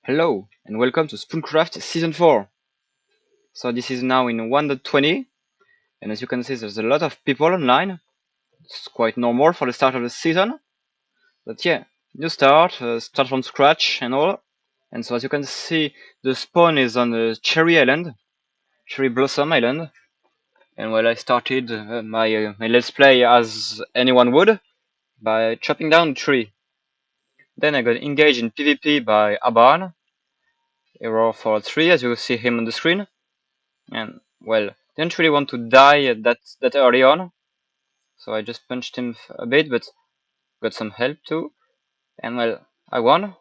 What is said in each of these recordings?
Hello, and welcome to Spooncraft Season 4. So this is now in 1.20, and as you can see there's a lot of people online. It's quite normal for the start of the season. But yeah, new start from scratch and all. And so as you can see, the spawn is on the Cherry Island, Cherry Blossom Island. And well, I started my let's play as anyone would, by chopping down a tree. Then I got engaged in PvP by Aban, hero for 3 as you see him on the screen. And well, didn't really want to die that early on, so I just punched him a bit, but got some help too. And well, I won,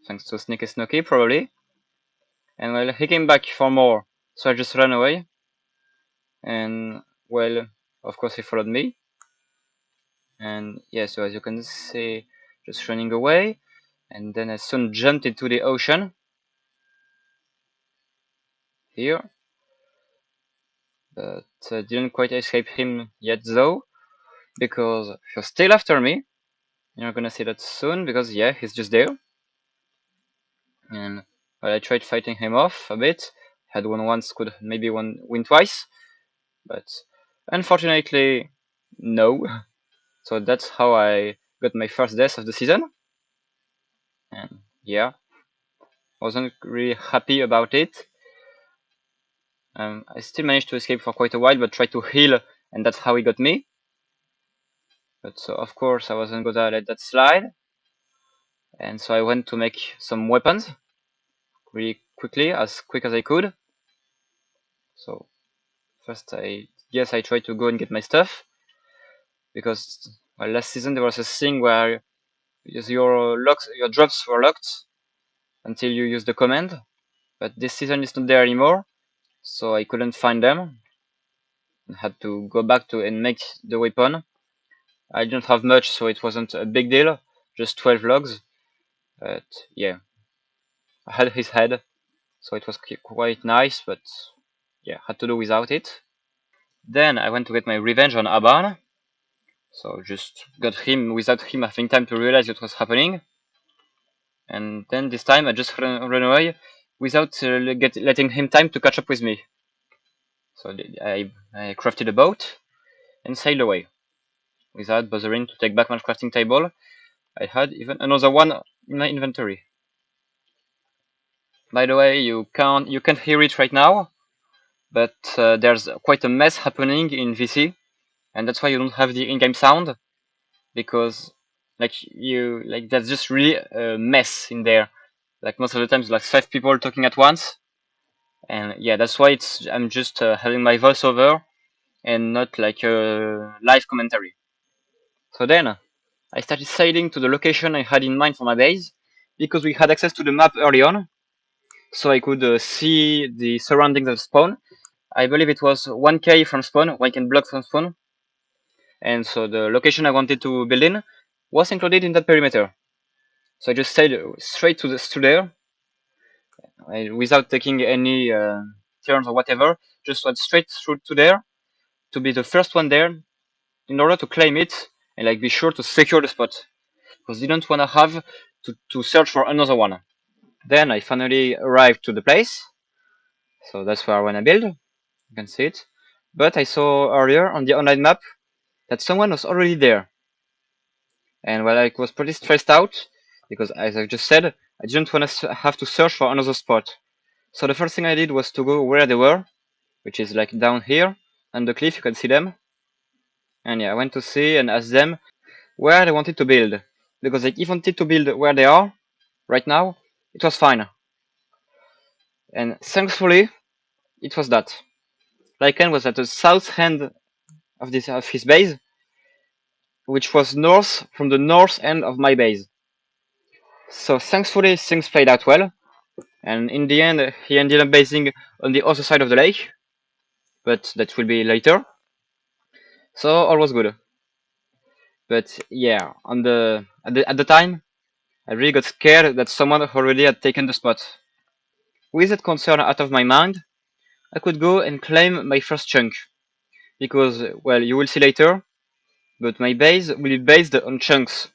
thanks to Sneaky Snooky probably. And well, he came back for more, so I just ran away. And well, of course he followed me. And yeah, so as you can see, just running away. And then I soon jumped into the ocean. Here. But didn't quite escape him yet though, because he was still after me. You're gonna see that soon, because yeah, he's just there. And well, I tried fighting him off a bit. Had won once, could maybe win twice, but unfortunately, no. So that's how I got my first death of the season. And yeah, wasn't really happy about it. I still managed to escape for quite a while, but tried to heal, and that's how he got me. But so of course I wasn't gonna let that slide. And so I went to make some weapons really quickly, as quick as I could. So first I guess I tried to go and get my stuff, because well, last season there was a thing where your drops were locked until you use the command, but this season it's not there anymore, so I couldn't find them and had to go back to and make the weapon. I didn't have much, so it wasn't a big deal, just 12 logs, but yeah, I had his head, so it was quite nice, but yeah, had to do without it. Then I went to get my revenge on Aban, so just got him without him having time to realize what was happening. And then this time I just ran away without letting him time to catch up with me. So I crafted a boat and sailed away without bothering to take back my crafting table. I had even another one in my inventory. By the way, you can't hear it right now, but there's quite a mess happening in VC, and that's why you don't have the in-game sound, because there's just really a mess in there. Like most of the times, like 5 people talking at once, and yeah, that's why I'm just having my voiceover and not like a live commentary. So then I started sailing to the location I had in mind for my base, because we had access to the map early on, so I could see the surroundings of spawn. I believe it was 1k from spawn, 1k block from spawn, and so the location I wanted to build in was included in that perimeter. So I just sailed straight to there, without taking any turns or whatever. Just went straight through to there to be the first one there, in order to claim it and like be sure to secure the spot, because you don't want to have to search for another one. Then I finally arrived to the place, so that's where I want to build. You can see it. But I saw earlier on the online map that someone was already there, and well, I was pretty stressed out, because as I just said, I didn't want to have to search for another spot. So the first thing I did was to go where they were, which is like down here on the cliff. You can see them, and yeah, I went to see and ask them where they wanted to build, because like, if I wanted to build where they are right now, it was fine. And thankfully, it was that. Lycan was at the south end of his base, which was north from the north end of my base. So thankfully, things played out well, and in the end, he ended up basing on the other side of the lake, but that will be later. So all was good. But yeah, at the time, I really got scared that someone already had taken the spot. With that concern out of my mind, I could go and claim my first chunk, because, well, you will see later, but my base will be based on chunks.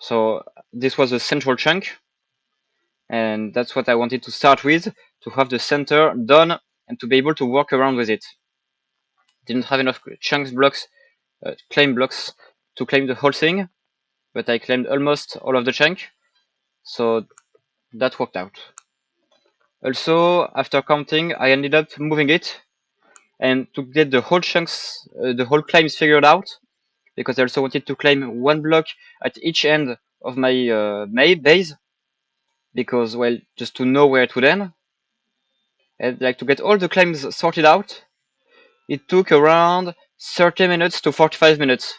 So this was a central chunk, and that's what I wanted to start with, to have the center done and to be able to walk around with it. Didn't have enough chunks blocks, claim blocks to claim the whole thing, but I claimed almost all of the chunk, so that worked out. Also, after counting, I ended up moving it, and to get the whole chunks, the whole claims figured out, because I also wanted to claim one block at each end of my base, because, well, just to know where it would end. And like to get all the claims sorted out, it took around 30 minutes to 45 minutes,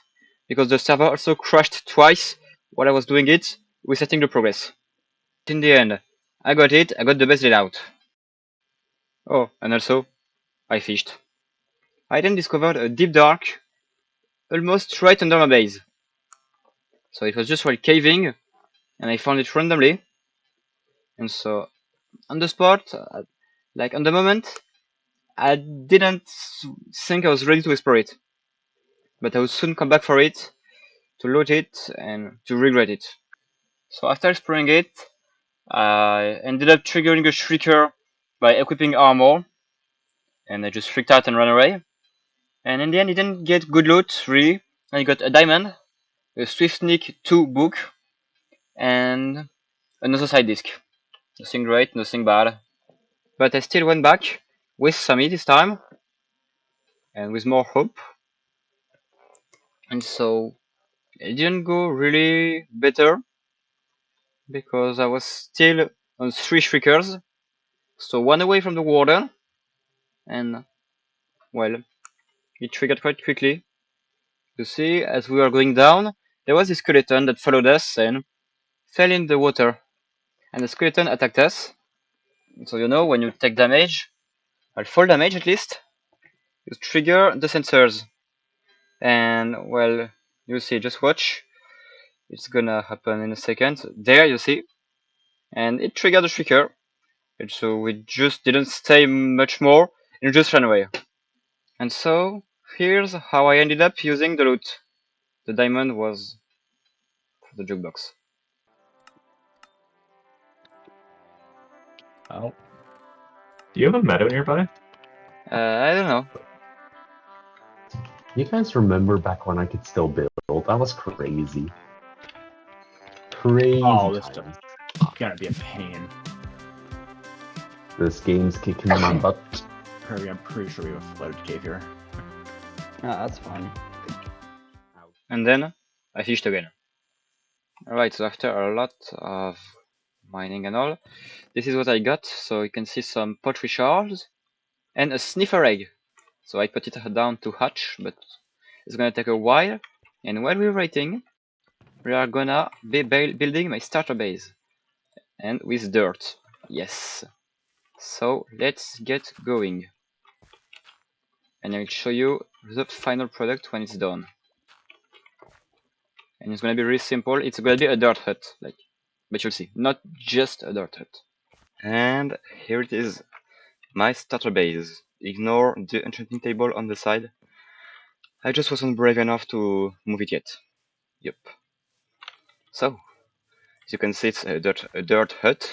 because the server also crashed twice while I was doing it, resetting the progress. In the end, I got it, I got the base laid out. Oh, and also, I fished. I then discovered a deep dark, almost right under my base. So it was just while caving, and I found it randomly. And so, on the spot, like on the moment, I didn't think I was ready to explore it. But I would soon come back for it, to loot it, and to regret it. So after exploring it, I ended up triggering a Shrieker by equipping armor, and I just freaked out and ran away. And in the end, he didn't get good loot, really. I got a diamond, a Swift Sneak 2 book, and another side disc. Nothing great, nothing bad. But I still went back with Sammy this time, and with more hope. And so it didn't go really better, because I was still on 3 Shriekers, so one away from the Warden, and, well, it triggered quite quickly. You see, as we were going down, there was a skeleton that followed us and fell in the water. And the skeleton attacked us. So you know, when you take damage, or fall damage at least, you trigger the sensors. And, well, you see, just watch. It's gonna happen in a second. There, you see. And it triggered the Shrieker. And so we just didn't stay much more, and just ran away. And so, here's how I ended up using the loot. The diamond was for the jukebox. Oh. Do you have a meadow nearby? I don't know. You guys remember back when I could still build? That was crazy. Crazy Oh, this times. is gonna be a pain. This game's kicking my butt. Kirby, I'm pretty sure we have a floated cave here. That's fine. And then I fished again. Alright, so after a lot of mining and all, this is what I got. So you can see some poultry shards and a sniffer egg. So I put it down to hatch, but it's gonna take a while. And while we're waiting, we are gonna be building my starter base. And with dirt. Yes. So let's get going. And I'll show you the final product when it's done. And it's gonna be really simple. It's gonna be a dirt hut, but you'll see, not just a dirt hut. And here it is, my starter base. Ignore the enchanting table on the side. I just wasn't brave enough to move it yet. Yep. So, as you can see, it's a dirt hut.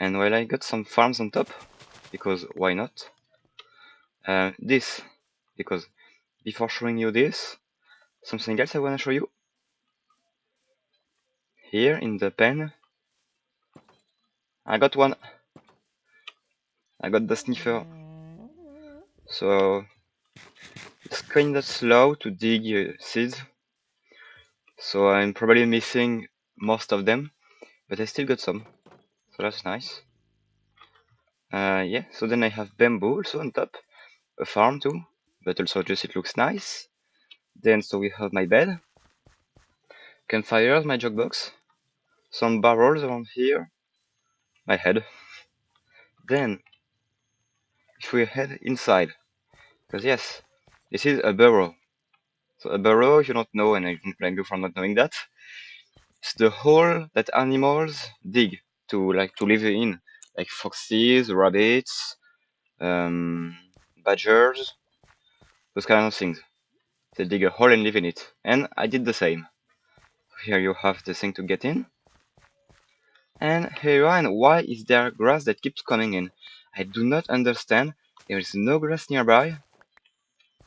And while I got some farms on top, because why not? This, because before showing you this, something else I wanna show you. Here in the pen, I got one. I got the sniffer. So it's kinda slow to dig seeds. So I'm probably missing most of them, but I still got some. So that's nice. Yeah, so then I have bamboo also on top. A farm too, but also just it looks nice. Then so we have my bed. Campfires, my jug box. Some barrels around here. My head. Then, if we head inside, because yes, this is a burrow. So a burrow, if you don't know, and I don't blame you for not knowing that, it's the hole that animals dig to live in, like foxes, rabbits, badgers, those kind of things. They dig a hole and live in it, and I did the same. Here you have the thing to get in. And here and why is there grass that keeps coming in? I do not understand. There is no grass nearby.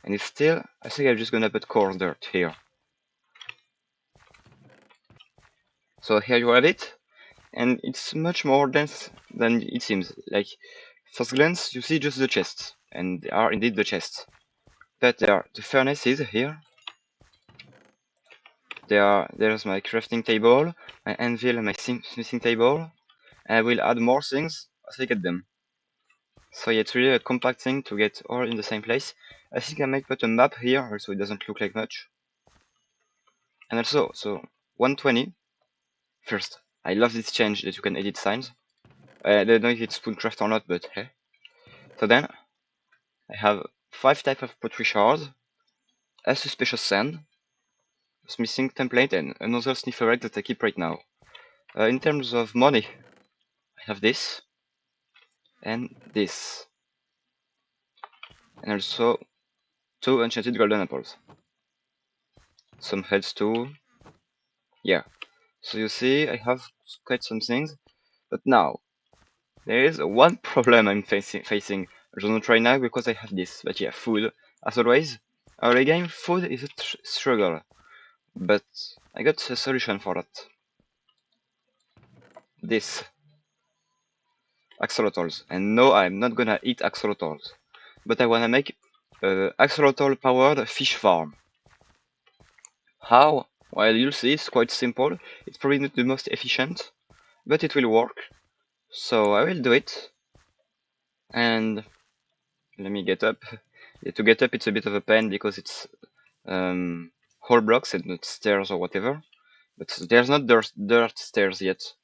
And it's still, I think I'm just gonna put coarse dirt here. So here you have it. And it's much more dense than it seems. Like, first glance, you see just the chests. And they are indeed the chests. But there are the furnaces here. There's my crafting table, my anvil and my smithing table. And I will add more things as I get them. So yeah, it's really a compact thing to get all in the same place. I think I might put a map here so it doesn't look like much. And also, so 120. First, I love this change that you can edit signs. I don't know if it's Spooncraft or not, but hey. So then, I have 5 types of pottery shards, a suspicious sand, a smithing template, and another sniffer egg that I keep right now. In terms of money, I have this, and this. And also 2 enchanted golden apples. Some heads too. Yeah. So you see, I have quite some things. But now, there is one problem I'm facing. I don't know right now because I have this. But yeah, food. As always, early game, food is a struggle. But I got a solution for that. This. Axolotls. And no, I'm not gonna eat axolotls. But I wanna make a axolotl powered fish farm. How? Well, you'll see, it's quite simple. It's probably not the most efficient, but it will work. So I will do it. And let me get up. Yeah, to get up, it's a bit of a pain because it's whole blocks and not stairs or whatever. But there's not dirt stairs yet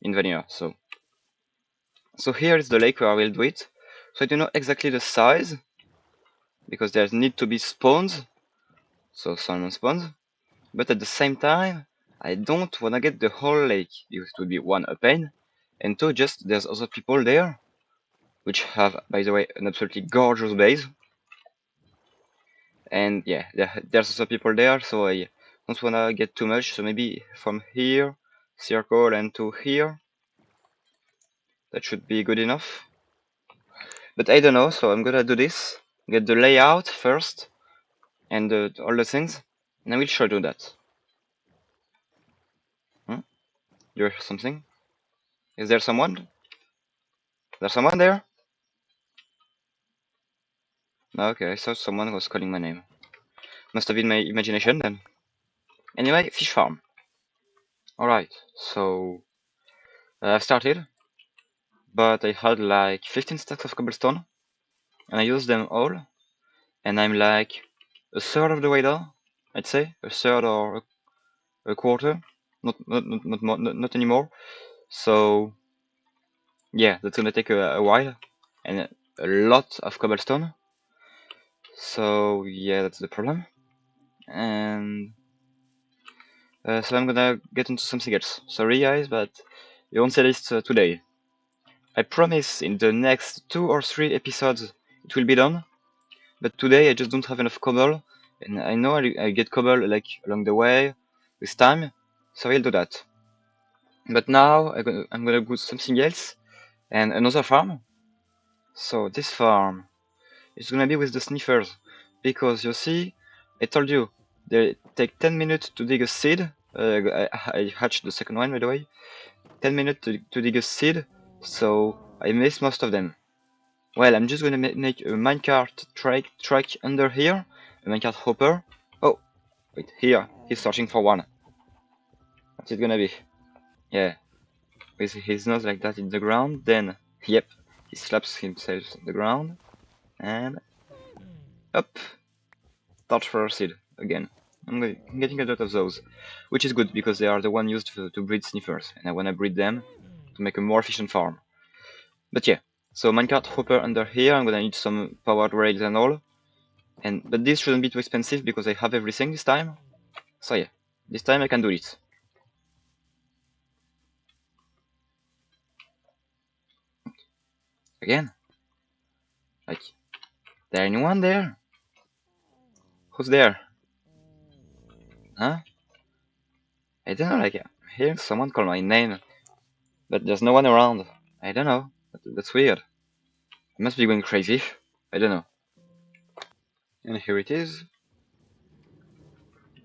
in vanilla. So here is the lake where I will do it. So I don't know exactly the size because there need to be spawns. So salmon spawns. But at the same time, I don't wanna get the whole lake because it would be one, a pain, and two, just there's other people there, which have, by the way, an absolutely gorgeous base. And yeah, there's also people there, so I don't wanna get too much. So maybe from here, circle, and to here, that should be good enough. But I don't know, so I'm gonna do this, get the layout first, and all the things, and I will show you that. You hear something? Is there someone? There's someone there? Okay, I thought someone was calling my name. Must have been my imagination then. Anyway, fish farm. Alright, so I've started, but I had like 15 stacks of cobblestone, and I used them all, and I'm like a third of the way down, I'd say, a third or a quarter, not anymore. So yeah, that's gonna take a while, and a lot of cobblestone. So yeah, that's the problem. And so I'm gonna get into something else. Sorry guys, but you won't see this today. I promise in the next 2 or 3 episodes it will be done, but today I just don't have enough cobble, and I know I get cobble like along the way with time, so I'll do that. But now I'm gonna do something else, and another farm. So this farm is gonna be with the sniffers, because you see, I told you, they take 10 minutes to dig a seed. I hatched the second one by the way. 10 minutes to dig a seed, so I missed most of them. Well, I'm just gonna make a minecart track under here, a minecart hopper. Oh, wait, here, he's searching for one. What's it gonna be? Yeah, with his nose like that in the ground, then, yep, he slaps himself on the ground, and up, start for a seed again. I'm getting a lot of those, which is good because they are the one used to breed sniffers, and I wanna breed them to make a more efficient farm. But yeah, so minecart hopper under here, I'm gonna need some powered rails and all. But this shouldn't be too expensive because I have everything this time. So yeah, this time I can do it. Again? Like, there anyone there? Who's there? Huh? I don't know, like, hearing someone call my name. But there's no one around. I don't know. That's weird. I must be going crazy. I don't know. And here it is.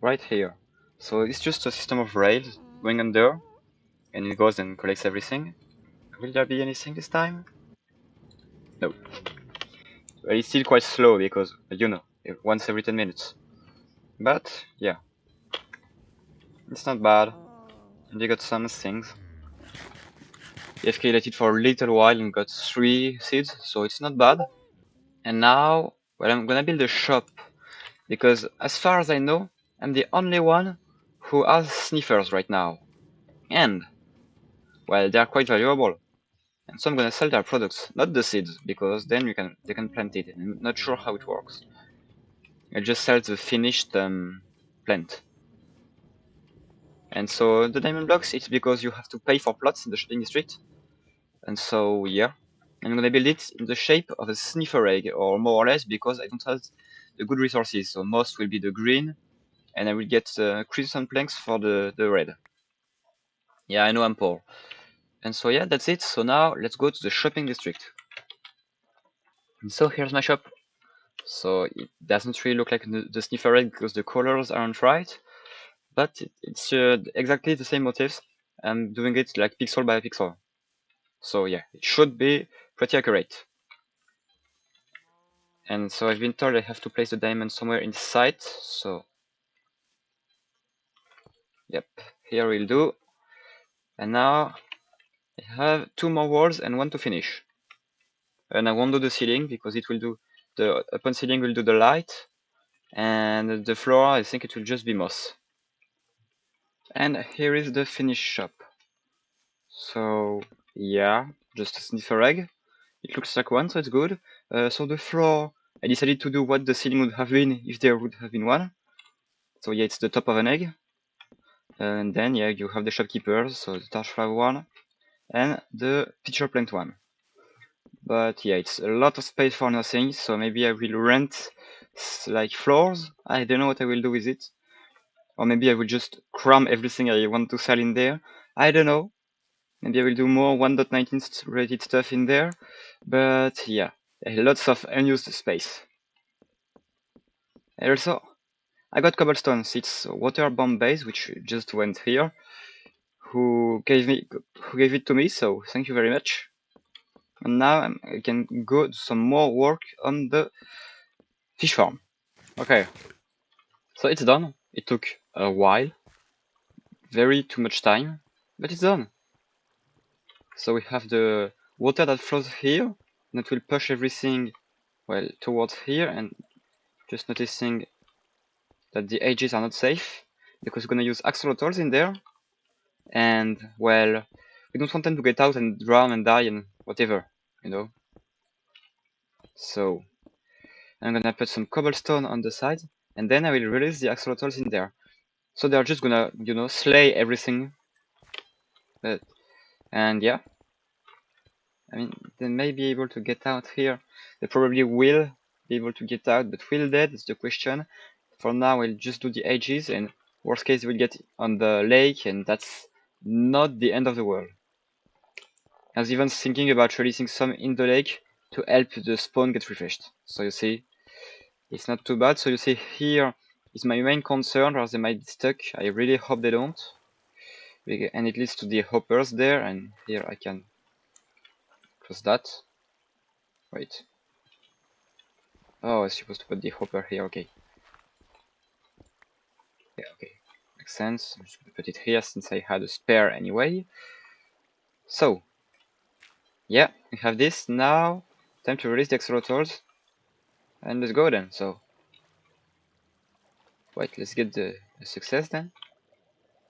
Right here. So it's just a system of rails going under, and it goes and collects everything. Will there be anything this time? No. Well, it's still quite slow because, you know, once every 10 minutes. But, yeah. It's not bad. And you got some things. AFK let it for a little while and got 3 seeds, so it's not bad. And now, well, I'm gonna build a shop. Because as far as I know, I'm the only one who has sniffers right now. And, well, they are quite valuable. And so I'm gonna sell their products, not the seeds, because then they can plant it. I'm not sure how it works. I just sell the finished plant. And so the diamond blocks, it's because you have to pay for plots in the shopping district. And so yeah, I'm gonna build it in the shape of a sniffer egg, or more or less, because I don't have the good resources. So most will be the green, and I will get crimson planks for the red. Yeah, I know I'm poor. And so yeah, that's it. So now let's go to the shopping district. And so here's my shop. So it doesn't really look like the sniffer egg because the colors aren't right, but it's exactly the same motifs. I'm doing it like pixel by pixel. So yeah, it should be pretty accurate. And so I've been told I have to place the diamond somewhere inside. So yep, here will do. And now I have 2 more walls and 1 to finish. And I won't do the ceiling because it will do the upon ceiling will do the light, and the floor I think it will just be moss. And here is the finished shop. So yeah, just a sniffer egg. It looks like one, so it's good. So the floor, I decided to do what the ceiling would have been if there would have been one. So yeah, it's the top of an egg. And then yeah, you have the shopkeepers, so the torchflower one, and the pitcher plant one. But yeah, it's a lot of space for nothing, so maybe I will rent like floors. I don't know what I will do with it. Or maybe I will just cram everything I want to sell in there. I don't know. Maybe I will do more 1.19 related stuff in there. But yeah, lots of unused space. And also, I got cobblestones. It's water bomb base, which just went here. Who gave it to me? So thank you very much. And now I can go do some more work on the fish farm. Okay, so it's done. It took a while, very too much time, but it's done. So we have the water that flows here, and it will push everything, well, towards here, and just noticing that the edges are not safe, because we're gonna use axolotls in there, and, well, we don't want them to get out and drown and die and whatever, you know. So I'm gonna put some cobblestone on the side, and then I will release the axolotls in there. So they're just gonna, you know, slay everything. And yeah, I mean, they may be able to get out here. They probably will be able to get out, but will they? That's the question. For now, we'll just do the edges, and worst case, we'll get on the lake, and that's not the end of the world. I was even thinking about releasing some in the lake to help the spawn get refreshed. So you see, it's not too bad. So you see here is my main concern, or they might be stuck. I really hope they don't. And it leads to the hoppers there, and here I can close that. Wait. Oh, I was supposed to put the hopper here, okay. Yeah, okay. Makes sense. I'm just gonna put it here since I had a spare anyway. So, yeah, we have this. Now, time to release the axolotls. And let's go then, so. Wait, let's get the success then.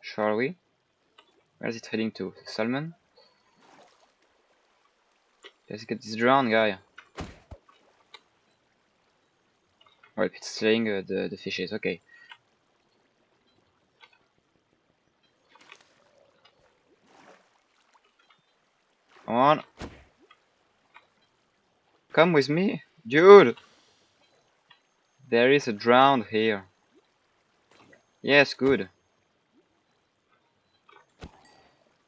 Shall we? Where is it heading to? Salmon? Let's get this drowned guy. Oh, it's slaying the fishes, okay. Come on. Come with me, dude. There is a drowned here. Yes, good.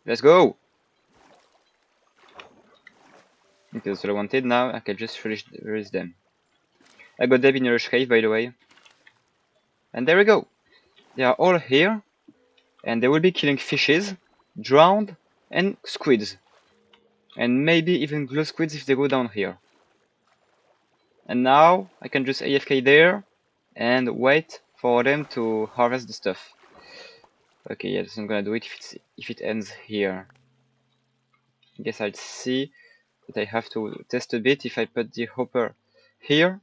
Let's go. Okay, that's what I wanted. Now I can just release them. I got them in a rush cave, by the way. And there we go. They are all here. And they will be killing fishes, drowned, and squids. And maybe even glow squids if they go down here. And now I can just AFK there and wait for them to harvest the stuff. Okay, yeah, that's not gonna do it if it ends here. I guess I'll see that I have to test a bit if I put the hopper here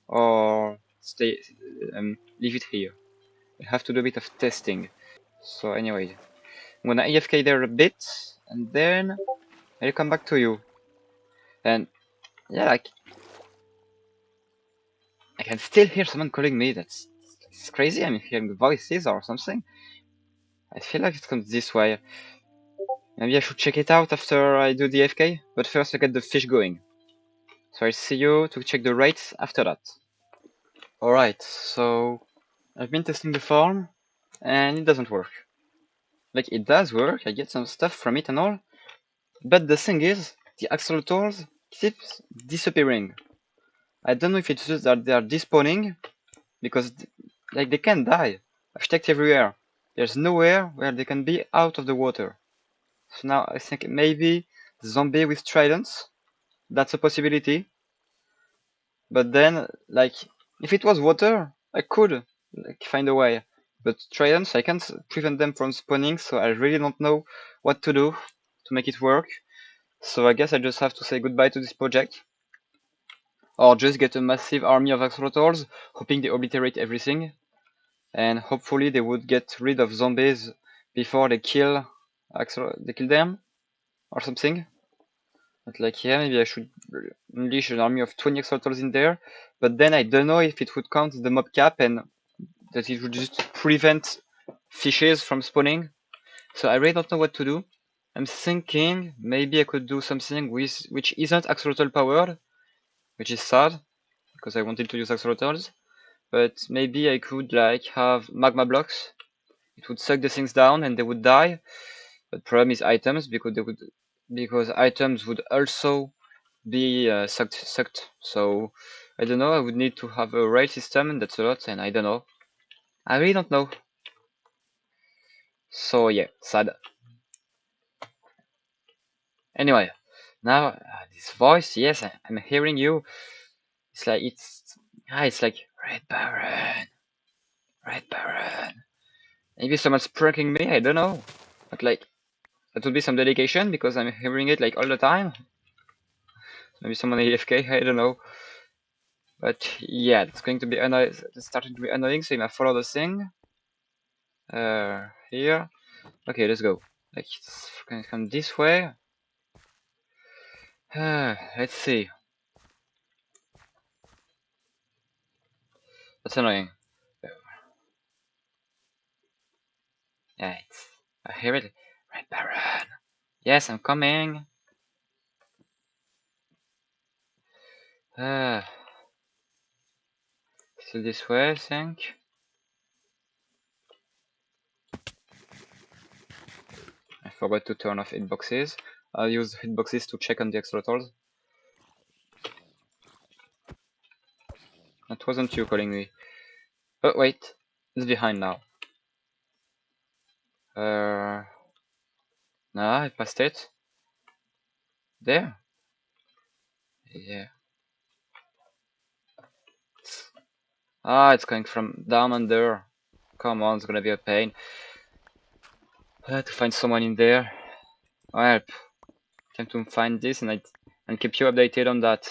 or leave it here. I have to do a bit of testing. So anyway, I'm gonna AFK there a bit and then I'll come back to you. And yeah, like I can still hear someone calling me. That's crazy. I'm hearing voices or something. I feel like it comes this way. Maybe I should check it out after I do the AFK, but first I get the fish going. So I'll see you to check the rates after that. Alright, so I've been testing the farm, and it doesn't work. Like, it does work, I get some stuff from it and all, but the thing is, the axolotls keeps disappearing. I don't know if it's just that they are despawning, because like they can die. I've checked everywhere. There's nowhere where they can be out of the water. So now I think maybe zombie with tridents, that's a possibility. But then, like, if it was water, I could like find a way. But tridents, I can't prevent them from spawning, so I really don't know what to do to make it work. So I guess I just have to say goodbye to this project. Or just get a massive army of axolotls, hoping they obliterate everything. And hopefully they would get rid of zombies before they kill them or something. But like, yeah, maybe I should unleash an army of 20 axolotls in there, but then I don't know if it would count the mob cap and that it would just prevent fishes from spawning. So I really don't know what to do. I'm thinking maybe I could do something which isn't axolotl powered, which is sad because I wanted to use axolotls. But maybe I could like have magma blocks. It would suck the things down and they would die. But problem is items because items would also be sucked. So I don't know. I would need to have a rail system, and that's a lot. And I don't know. I really don't know. So yeah, sad. Anyway, now this voice. Yes, I'm hearing you. It's like Red Baron, Red Baron. Maybe someone's pranking me. I don't know. But like that would be some dedication because I'm hearing it like all the time. Maybe someone AFK. I don't know. But yeah, it's going to be annoying. It's starting to be annoying. So I'm gonna follow the thing. Here. Okay, let's go. Like, it's gonna come this way. Let's see. That's annoying. Yeah, I hear it. Red Baron. Yes, I'm coming. Still this way, I think. I forgot to turn off hitboxes. I'll use hitboxes to check on the axolotls. That wasn't you calling me. Oh, wait. It's behind now. No, I passed it. There. Yeah. Ah, it's coming from down under. Come on, it's gonna be a pain. I had to find someone in there. Well, time to find this and keep you updated on that.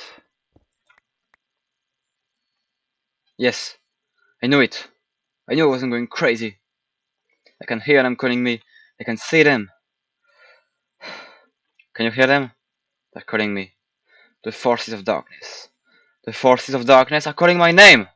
Yes, I knew it. I knew I wasn't going crazy. I can hear them calling me. I can see them. Can you hear them? They're calling me. The forces of darkness. The forces of darkness are calling my name!